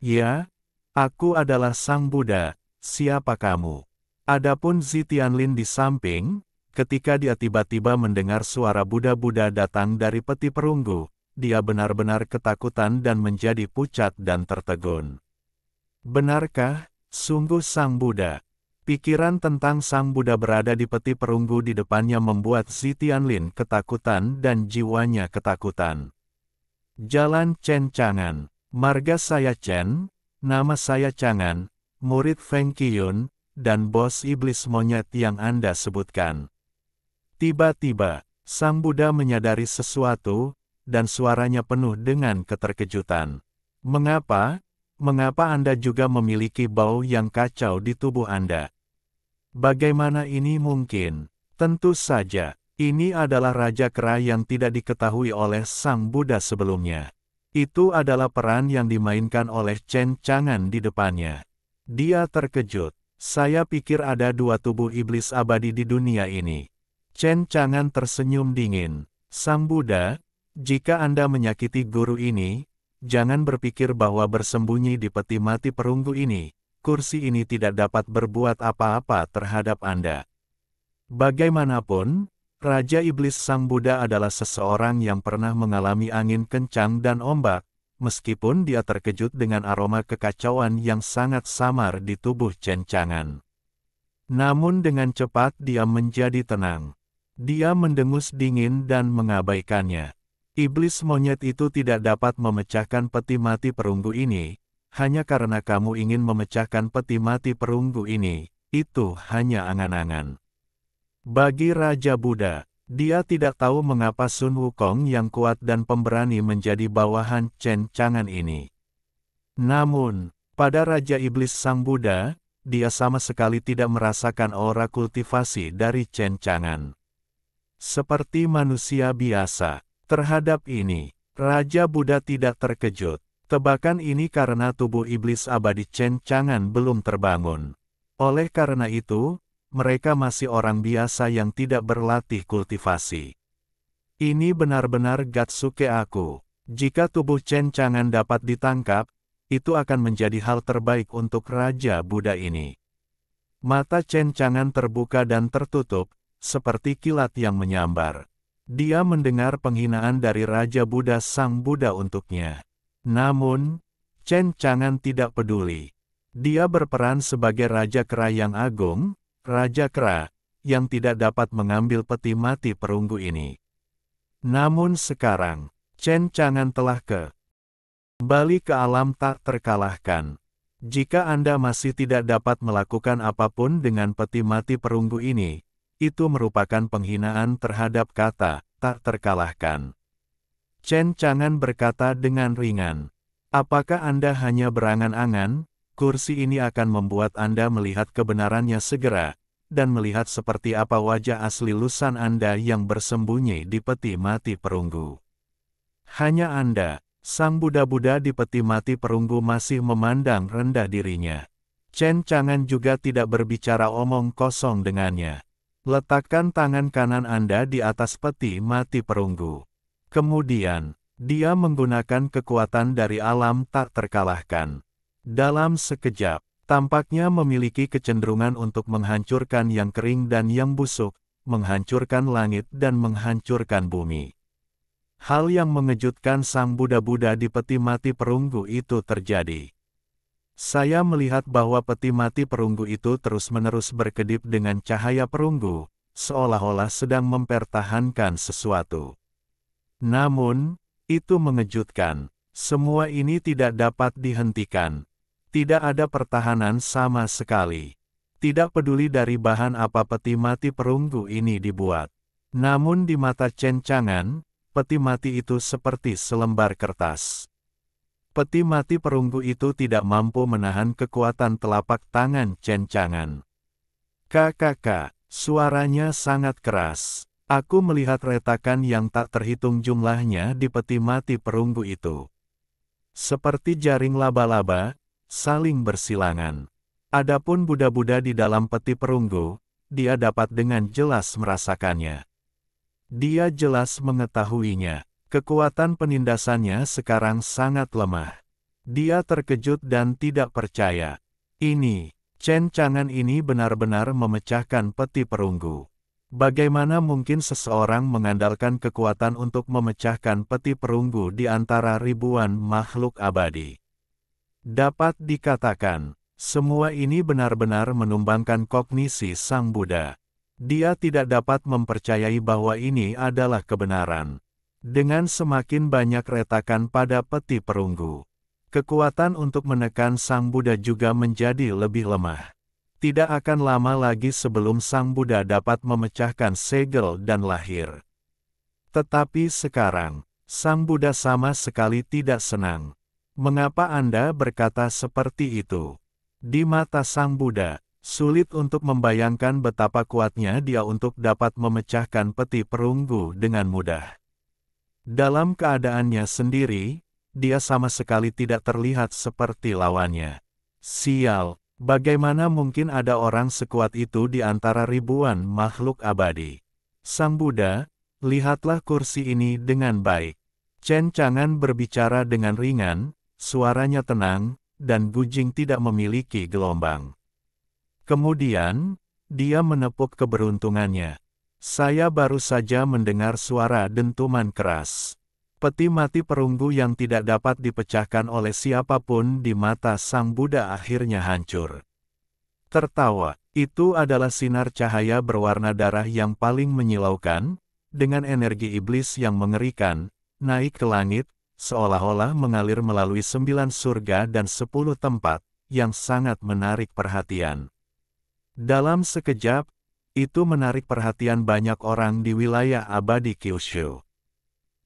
"Ya, aku adalah Sang Buddha, siapa kamu?" Adapun Zhi Tianlin di samping, ketika dia tiba-tiba mendengar suara Buddha-Buddha datang dari peti perunggu, dia benar-benar ketakutan dan menjadi pucat dan tertegun. Benarkah, sungguh Sang Buddha? Pikiran tentang Sang Buddha berada di peti perunggu di depannya membuat Zhi Tianlin ketakutan dan jiwanya ketakutan. Jalan Chen Chang'an. Marga saya Chen, nama saya Chang'an, murid Feng Qiyun, dan bos iblis monyet yang Anda sebutkan. Tiba-tiba, Sang Buddha menyadari sesuatu, dan suaranya penuh dengan keterkejutan. Mengapa? Mengapa Anda juga memiliki bau yang kacau di tubuh Anda? Bagaimana ini mungkin? Tentu saja, ini adalah Raja Kera yang tidak diketahui oleh Sang Buddha sebelumnya. Itu adalah peran yang dimainkan oleh Chen Chang'an di depannya. Dia terkejut. Saya pikir ada dua tubuh iblis abadi di dunia ini. Chen Chang'an tersenyum dingin. Sang Buddha, jika Anda menyakiti guru ini, jangan berpikir bahwa bersembunyi di peti mati perunggu ini, kursi ini tidak dapat berbuat apa-apa terhadap Anda. Bagaimanapun, Raja Iblis Sang Buddha adalah seseorang yang pernah mengalami angin kencang dan ombak, meskipun dia terkejut dengan aroma kekacauan yang sangat samar di tubuh Chen Chang'an. Namun dengan cepat dia menjadi tenang. Dia mendengus dingin dan mengabaikannya. Iblis monyet itu tidak dapat memecahkan peti mati perunggu ini, hanya karena kamu ingin memecahkan peti mati perunggu ini, itu hanya angan-angan. Bagi Raja Buddha, dia tidak tahu mengapa Sun Wukong yang kuat dan pemberani menjadi bawahan Chen Chang'an ini. Namun, pada Raja Iblis Sang Buddha, dia sama sekali tidak merasakan aura kultivasi dari Chen Chang'an. Seperti manusia biasa, terhadap ini, Raja Buddha tidak terkejut. Tebakan ini karena tubuh iblis abadi Chen Chang'an belum terbangun. Oleh karena itu, mereka masih orang biasa yang tidak berlatih kultivasi. Ini benar-benar Gatsuke aku. Jika tubuh Chen Chang'an dapat ditangkap, itu akan menjadi hal terbaik untuk Raja Buddha ini. Mata Chen Chang'an terbuka dan tertutup, seperti kilat yang menyambar. Dia mendengar penghinaan dari Raja Buddha Sang Buddha untuknya. Namun, Chen Chang'an tidak peduli. Dia berperan sebagai Raja Kera yang agung, Raja Kera, yang tidak dapat mengambil peti mati perunggu ini. Namun sekarang, Chen Chang'an telah kembali ke alam tak terkalahkan. Jika Anda masih tidak dapat melakukan apapun dengan peti mati perunggu ini, itu merupakan penghinaan terhadap kata tak terkalahkan. Chen Chang'an berkata dengan ringan. Apakah Anda hanya berangan-angan? Kursi ini akan membuat Anda melihat kebenarannya segera, dan melihat seperti apa wajah asli lusan Anda yang bersembunyi di peti mati perunggu. Hanya Anda, Sang Buddha-Buddha di peti mati perunggu masih memandang rendah dirinya. Chen Chang'an juga tidak berbicara omong kosong dengannya. Letakkan tangan kanan Anda di atas peti mati perunggu. Kemudian, dia menggunakan kekuatan dari alam tak terkalahkan. Dalam sekejap, tampaknya memiliki kecenderungan untuk menghancurkan yang kering dan yang busuk, menghancurkan langit dan menghancurkan bumi. Hal yang mengejutkan Sang Buddha-Buddha di peti mati perunggu itu terjadi. Saya melihat bahwa peti mati perunggu itu terus-menerus berkedip dengan cahaya perunggu, seolah-olah sedang mempertahankan sesuatu. Namun, itu mengejutkan. Semua ini tidak dapat dihentikan. Tidak ada pertahanan sama sekali. Tidak peduli dari bahan apa peti mati perunggu ini dibuat. Namun di mata Chen Chang'an, peti mati itu seperti selembar kertas. Peti mati perunggu itu tidak mampu menahan kekuatan telapak tangan Chen Chang'an. Kakak, suaranya sangat keras. Aku melihat retakan yang tak terhitung jumlahnya di peti mati perunggu itu. Seperti jaring laba-laba, saling bersilangan. Adapun Buddha-Buddha di dalam peti perunggu, dia dapat dengan jelas merasakannya. Dia jelas mengetahuinya. Kekuatan penindasannya sekarang sangat lemah. Dia terkejut dan tidak percaya. Ini, Chen Chang'an ini benar-benar memecahkan peti perunggu. Bagaimana mungkin seseorang mengandalkan kekuatan untuk memecahkan peti perunggu di antara ribuan makhluk abadi? Dapat dikatakan, semua ini benar-benar menumbangkan kognisi Sang Buddha. Dia tidak dapat mempercayai bahwa ini adalah kebenaran. Dengan semakin banyak retakan pada peti perunggu, kekuatan untuk menekan Sang Buddha juga menjadi lebih lemah. Tidak akan lama lagi sebelum Sang Buddha dapat memecahkan segel dan lahir. Tetapi sekarang, Sang Buddha sama sekali tidak senang. Mengapa Anda berkata seperti itu? Di mata Sang Buddha, sulit untuk membayangkan betapa kuatnya dia untuk dapat memecahkan peti perunggu dengan mudah. Dalam keadaannya sendiri, dia sama sekali tidak terlihat seperti lawannya. Sial! Bagaimana mungkin ada orang sekuat itu di antara ribuan makhluk abadi? Sang Buddha, lihatlah kursi ini dengan baik. Chen Chang'an berbicara dengan ringan, suaranya tenang, dan gujing tidak memiliki gelombang. Kemudian, dia menepuk keberuntungannya. Saya baru saja mendengar suara dentuman keras. Peti mati perunggu yang tidak dapat dipecahkan oleh siapapun di mata Sang Buddha akhirnya hancur. Tertawa, itu adalah sinar cahaya berwarna darah yang paling menyilaukan, dengan energi iblis yang mengerikan, naik ke langit, seolah-olah mengalir melalui 9 surga dan 10 tempat, yang sangat menarik perhatian. Dalam sekejap, itu menarik perhatian banyak orang di wilayah abadi Kyushu.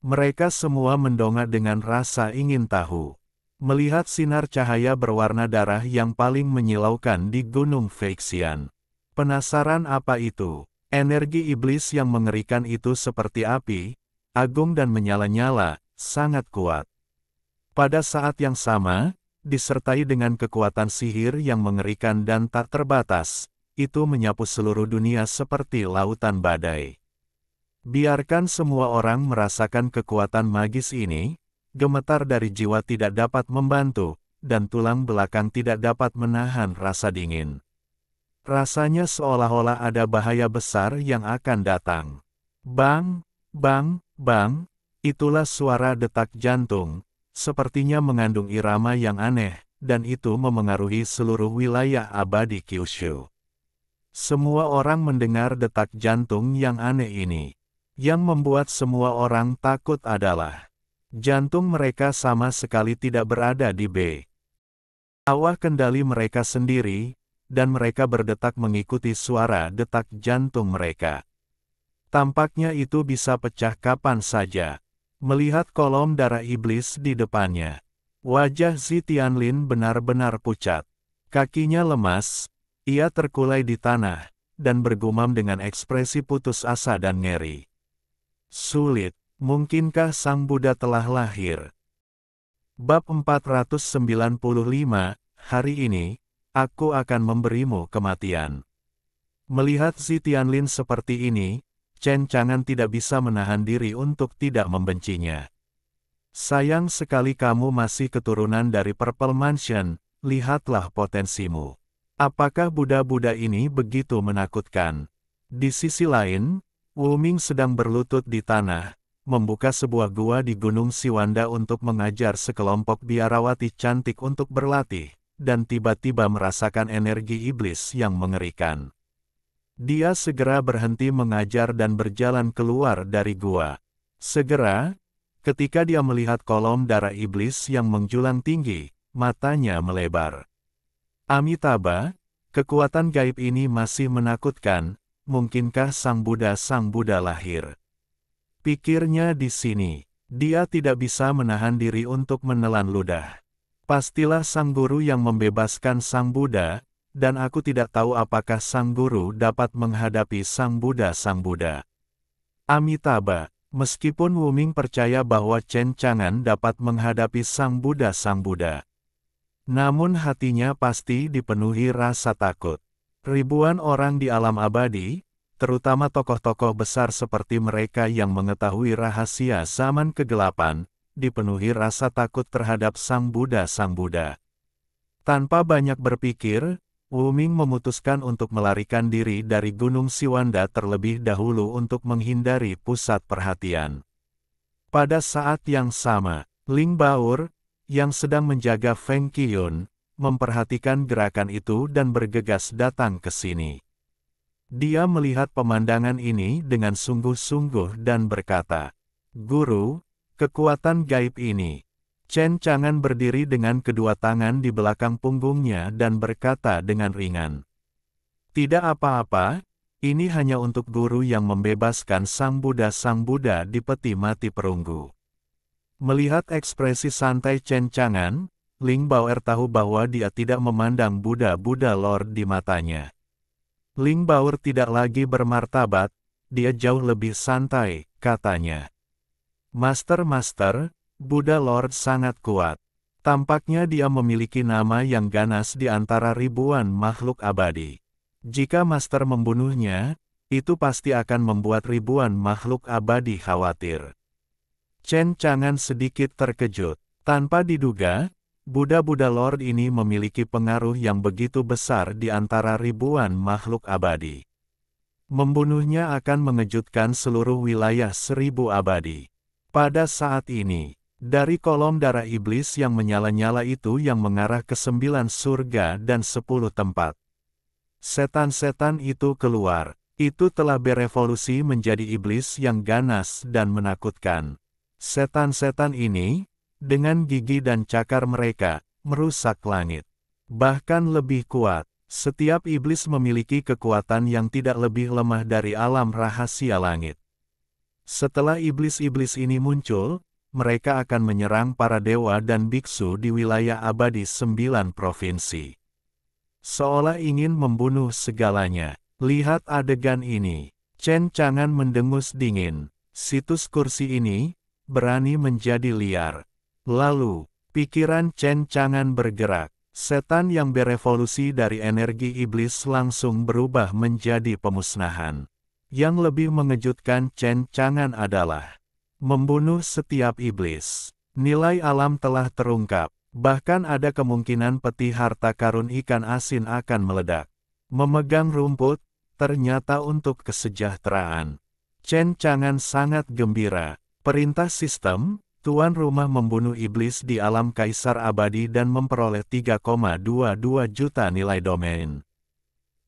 Mereka semua mendongak dengan rasa ingin tahu. Melihat sinar cahaya berwarna darah yang paling menyilaukan di Gunung Feixian. Penasaran apa itu? Energi iblis yang mengerikan itu seperti api, agung dan menyala-nyala, sangat kuat. Pada saat yang sama, disertai dengan kekuatan sihir yang mengerikan dan tak terbatas, itu menyapu seluruh dunia seperti lautan badai. Biarkan semua orang merasakan kekuatan magis ini, gemetar dari jiwa tidak dapat membantu, dan tulang belakang tidak dapat menahan rasa dingin. Rasanya seolah-olah ada bahaya besar yang akan datang. Bang, bang, bang, itulah suara detak jantung, sepertinya mengandung irama yang aneh, dan itu memengaruhi seluruh wilayah abadi Kyushu. Semua orang mendengar detak jantung yang aneh ini. Yang membuat semua orang takut adalah jantung mereka sama sekali tidak berada di bawah kendali mereka sendiri, dan mereka berdetak mengikuti suara detak jantung mereka. Tampaknya itu bisa pecah kapan saja. Melihat kolom darah iblis di depannya, wajah Zi Tianlin benar-benar pucat. Kakinya lemas, ia terkulai di tanah, dan bergumam dengan ekspresi putus asa dan ngeri. Sulit, mungkinkah Sang Buddha telah lahir? Bab 495, hari ini, aku akan memberimu kematian. Melihat Zi Tianlin seperti ini, Chen Chang'an tidak bisa menahan diri untuk tidak membencinya. Sayang sekali kamu masih keturunan dari Purple Mansion, lihatlah potensimu. Apakah Buddha-Buddha ini begitu menakutkan? Di sisi lain, Wu Ming sedang berlutut di tanah, membuka sebuah gua di Gunung Siwanda untuk mengajar sekelompok biarawati cantik untuk berlatih, dan tiba-tiba merasakan energi iblis yang mengerikan. Dia segera berhenti mengajar dan berjalan keluar dari gua. Segera, ketika dia melihat kolom darah iblis yang menjulang tinggi, matanya melebar. Amitabha, kekuatan gaib ini masih menakutkan, mungkinkah Sang Buddha lahir? Pikirnya di sini, dia tidak bisa menahan diri untuk menelan ludah. Pastilah Sang Guru yang membebaskan Sang Buddha, dan aku tidak tahu apakah Sang Guru dapat menghadapi Sang Buddha. Amitabha, meskipun Wu Ming percaya bahwa Chen Chang'an dapat menghadapi Sang Buddha, namun hatinya pasti dipenuhi rasa takut. Ribuan orang di alam abadi, terutama tokoh-tokoh besar seperti mereka yang mengetahui rahasia zaman kegelapan, dipenuhi rasa takut terhadap Sang Buddha. Tanpa banyak berpikir, Wu Ming memutuskan untuk melarikan diri dari Gunung Siwanda terlebih dahulu untuk menghindari pusat perhatian. Pada saat yang sama, Ling Baur, yang sedang menjaga Feng Qiyun, memperhatikan gerakan itu dan bergegas datang ke sini. Dia melihat pemandangan ini dengan sungguh-sungguh dan berkata, "Guru, kekuatan gaib ini." Chen Chang'an berdiri dengan kedua tangan di belakang punggungnya dan berkata dengan ringan, "Tidak apa-apa, ini hanya untuk guru yang membebaskan Sang Buddha di peti mati perunggu." Melihat ekspresi santai Chen Chang'an, Ling Baoer tahu bahwa dia tidak memandang Buddha Lord di matanya. Ling Baoer tidak lagi bermartabat, dia jauh lebih santai, katanya. Master, Buddha Lord sangat kuat. Tampaknya dia memiliki nama yang ganas di antara ribuan makhluk abadi. Jika Master membunuhnya, itu pasti akan membuat ribuan makhluk abadi khawatir. Chen Chang'an sedikit terkejut. Tanpa diduga, Buddha Lord ini memiliki pengaruh yang begitu besar di antara ribuan makhluk abadi. Membunuhnya akan mengejutkan seluruh wilayah 1000 abadi. Pada saat ini, dari kolom darah iblis yang menyala-nyala itu yang mengarah ke 9 surga dan 10 tempat. Setan-setan itu keluar. Itu telah berevolusi menjadi iblis yang ganas dan menakutkan. Setan-setan ini, dengan gigi dan cakar mereka, merusak langit. Bahkan lebih kuat, setiap iblis memiliki kekuatan yang tidak lebih lemah dari alam rahasia langit. Setelah iblis-iblis ini muncul, mereka akan menyerang para dewa dan biksu di wilayah abadi 9 provinsi. Seolah ingin membunuh segalanya. Lihat adegan ini. Chen Chang'an mendengus dingin. Situs kursi ini, berani menjadi liar. Lalu, pikiran Chen Chang'an bergerak. Setan yang berevolusi dari energi iblis langsung berubah menjadi pemusnahan. Yang lebih mengejutkan Chen Chang'an adalah membunuh setiap iblis. Nilai alam telah terungkap. Bahkan ada kemungkinan peti harta karun ikan asin akan meledak. Memegang rumput, ternyata untuk kesejahteraan. Chen Chang'an sangat gembira. Perintah sistem, tuan rumah membunuh iblis di alam kaisar abadi dan memperoleh 3,22 juta nilai domain.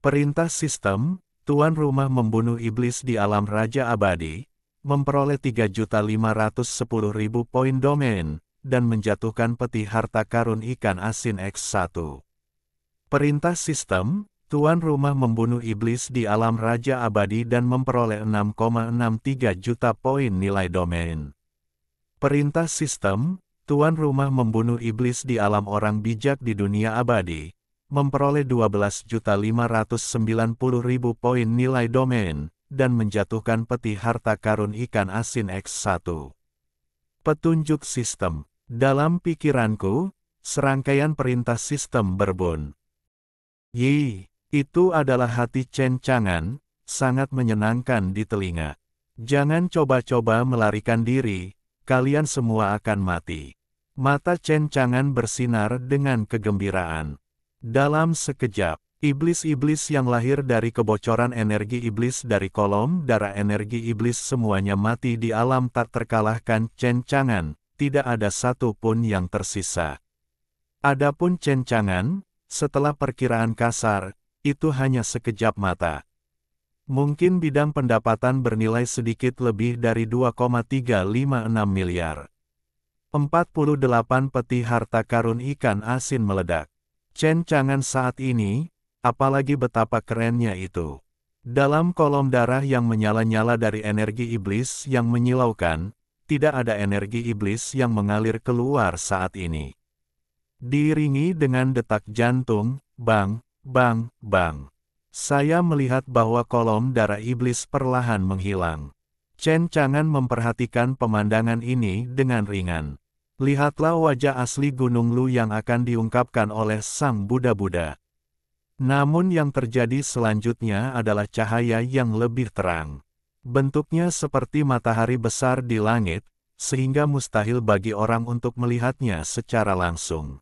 Perintah sistem, tuan rumah membunuh iblis di alam raja abadi, memperoleh 3.510.000 poin domain, dan menjatuhkan peti harta karun ikan asin X1. Perintah sistem, tuan rumah membunuh iblis di alam raja abadi dan memperoleh 6,63 juta poin nilai domain. Perintah sistem, tuan rumah membunuh iblis di alam orang bijak di dunia abadi, memperoleh 12.590.000 poin nilai domain, dan menjatuhkan peti harta karun ikan asin X1. Petunjuk sistem. Dalam pikiranku, serangkaian perintah sistem berbun. Yi, itu adalah hati Chen Chang'an, sangat menyenangkan di telinga. Jangan coba-coba melarikan diri, kalian semua akan mati. Mata Chen Chang'an bersinar dengan kegembiraan. Dalam sekejap, iblis-iblis yang lahir dari kebocoran energi iblis dari kolom darah energi iblis semuanya mati di alam tak terkalahkan Chen Chang'an, tidak ada satu pun yang tersisa. Adapun Chen Chang'an, setelah perkiraan kasar, itu hanya sekejap mata. Mungkin bidang pendapatan bernilai sedikit lebih dari 2,356 miliar. 48 peti harta karun ikan asin meledak. Chen Chang'an saat ini, apalagi betapa kerennya itu. Dalam kolom darah yang menyala-nyala dari energi iblis yang menyilaukan, tidak ada energi iblis yang mengalir keluar saat ini. Diiringi dengan detak jantung, bang, bang, bang. Saya melihat bahwa kolom darah iblis perlahan menghilang. Chen Chang'an memperhatikan pemandangan ini dengan ringan. Lihatlah wajah asli Gunung Lu yang akan diungkapkan oleh sang Buddha-Buddha. Namun yang terjadi selanjutnya adalah cahaya yang lebih terang. Bentuknya seperti matahari besar di langit, sehingga mustahil bagi orang untuk melihatnya secara langsung.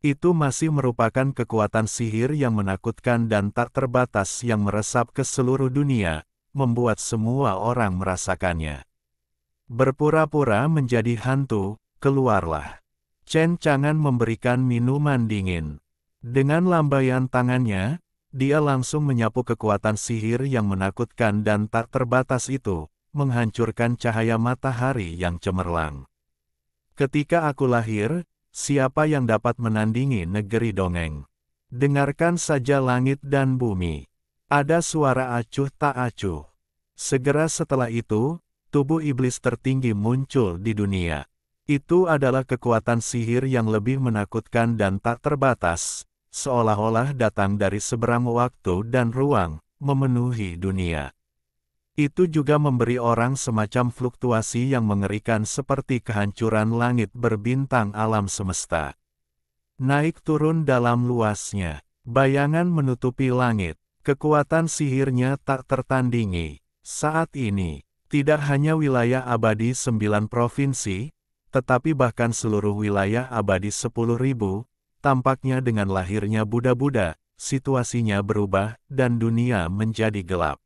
Itu masih merupakan kekuatan sihir yang menakutkan dan tak terbatas yang meresap ke seluruh dunia, membuat semua orang merasakannya. Berpura-pura menjadi hantu, keluarlah. Chen Chang'an memberikan minuman dingin. Dengan lambaian tangannya, dia langsung menyapu kekuatan sihir yang menakutkan dan tak terbatas itu, menghancurkan cahaya matahari yang cemerlang. Ketika aku lahir, siapa yang dapat menandingi negeri dongeng? Dengarkan saja langit dan bumi. Ada suara acuh tak acuh. Segera setelah itu, tubuh iblis tertinggi muncul di dunia. Itu adalah kekuatan sihir yang lebih menakutkan dan tak terbatas, seolah-olah datang dari seberang waktu dan ruang, memenuhi dunia. Itu juga memberi orang semacam fluktuasi yang mengerikan seperti kehancuran langit berbintang alam semesta. Naik turun dalam luasnya, bayangan menutupi langit, kekuatan sihirnya tak tertandingi. Saat ini, tidak hanya wilayah abadi 9 provinsi, tetapi bahkan seluruh wilayah abadi 10.000, tampaknya dengan lahirnya Buddha-Buddha, situasinya berubah dan dunia menjadi gelap.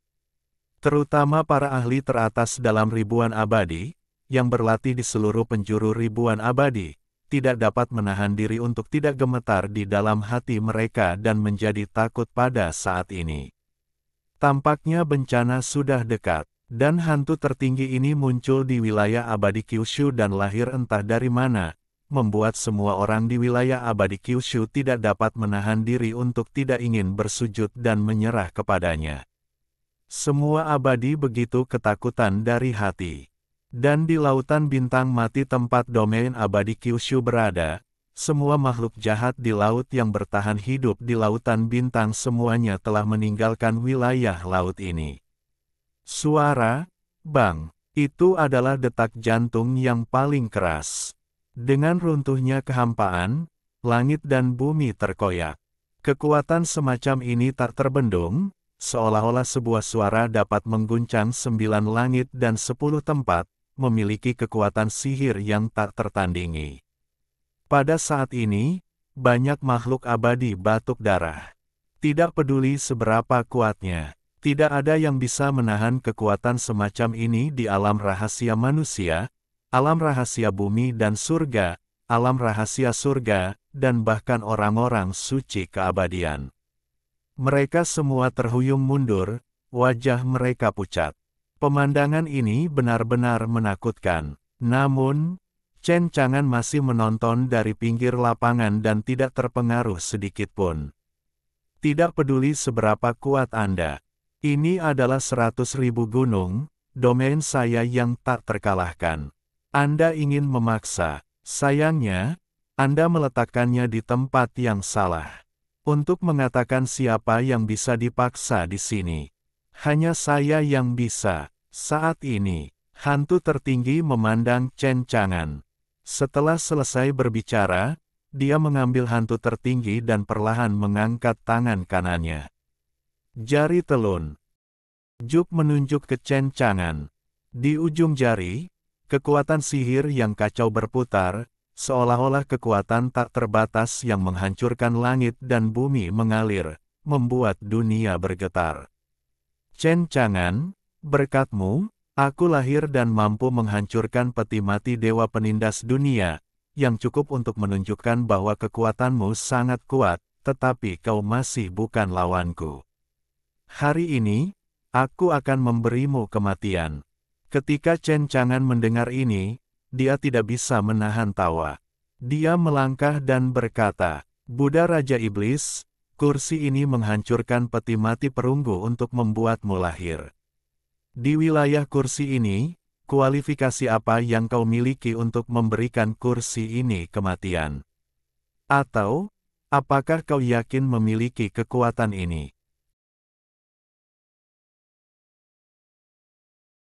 Terutama para ahli teratas dalam ribuan abadi, yang berlatih di seluruh penjuru ribuan abadi, tidak dapat menahan diri untuk tidak gemetar di dalam hati mereka dan menjadi takut pada saat ini. Tampaknya bencana sudah dekat, dan hantu tertinggi ini muncul di wilayah abadi Kyushu dan lahir entah dari mana, membuat semua orang di wilayah abadi Kyushu tidak dapat menahan diri untuk tidak ingin bersujud dan menyerah kepadanya. Semua abadi begitu ketakutan dari hati. Dan di lautan bintang mati tempat domain abadi Kyushu berada, semua makhluk jahat di laut yang bertahan hidup di lautan bintang semuanya telah meninggalkan wilayah laut ini. Suara, bang, itu adalah detak jantung yang paling keras. Dengan runtuhnya kehampaan, langit dan bumi terkoyak. Kekuatan semacam ini tak terbendung, seolah-olah sebuah suara dapat mengguncang 9 langit dan 10 tempat, memiliki kekuatan sihir yang tak tertandingi. Pada saat ini, banyak makhluk abadi batuk darah. Tidak peduli seberapa kuatnya, tidak ada yang bisa menahan kekuatan semacam ini di alam rahasia manusia, alam rahasia bumi dan surga, alam rahasia surga, dan bahkan orang-orang suci keabadian. Mereka semua terhuyung mundur, wajah mereka pucat. Pemandangan ini benar-benar menakutkan. Namun, Chen Chang'an masih menonton dari pinggir lapangan dan tidak terpengaruh sedikitpun. Tidak peduli seberapa kuat Anda. Ini adalah 100.000 gunung, domain saya yang tak terkalahkan. Anda ingin memaksa. Sayangnya, Anda meletakkannya di tempat yang salah. Untuk mengatakan siapa yang bisa dipaksa di sini. Hanya saya yang bisa. Saat ini, hantu tertinggi memandang Chen Chang'an. Setelah selesai berbicara, dia mengambil hantu tertinggi dan perlahan mengangkat tangan kanannya. Jari telun. Juk menunjuk ke Chen Chang'an. Di ujung jari, kekuatan sihir yang kacau berputar, seolah-olah kekuatan tak terbatas yang menghancurkan langit dan bumi mengalir, membuat dunia bergetar. Chen Chang'an, berkatmu, aku lahir dan mampu menghancurkan peti mati dewa penindas dunia, yang cukup untuk menunjukkan bahwa kekuatanmu sangat kuat, tetapi kau masih bukan lawanku. Hari ini, aku akan memberimu kematian. Ketika Chen Chang'an mendengar ini, dia tidak bisa menahan tawa. Dia melangkah dan berkata, Buddha Raja Iblis, kursi ini menghancurkan peti mati perunggu untuk membuatmu lahir. Di wilayah kursi ini, kualifikasi apa yang kau miliki untuk memberikan kursi ini kematian? Atau, apakah kau yakin memiliki kekuatan ini?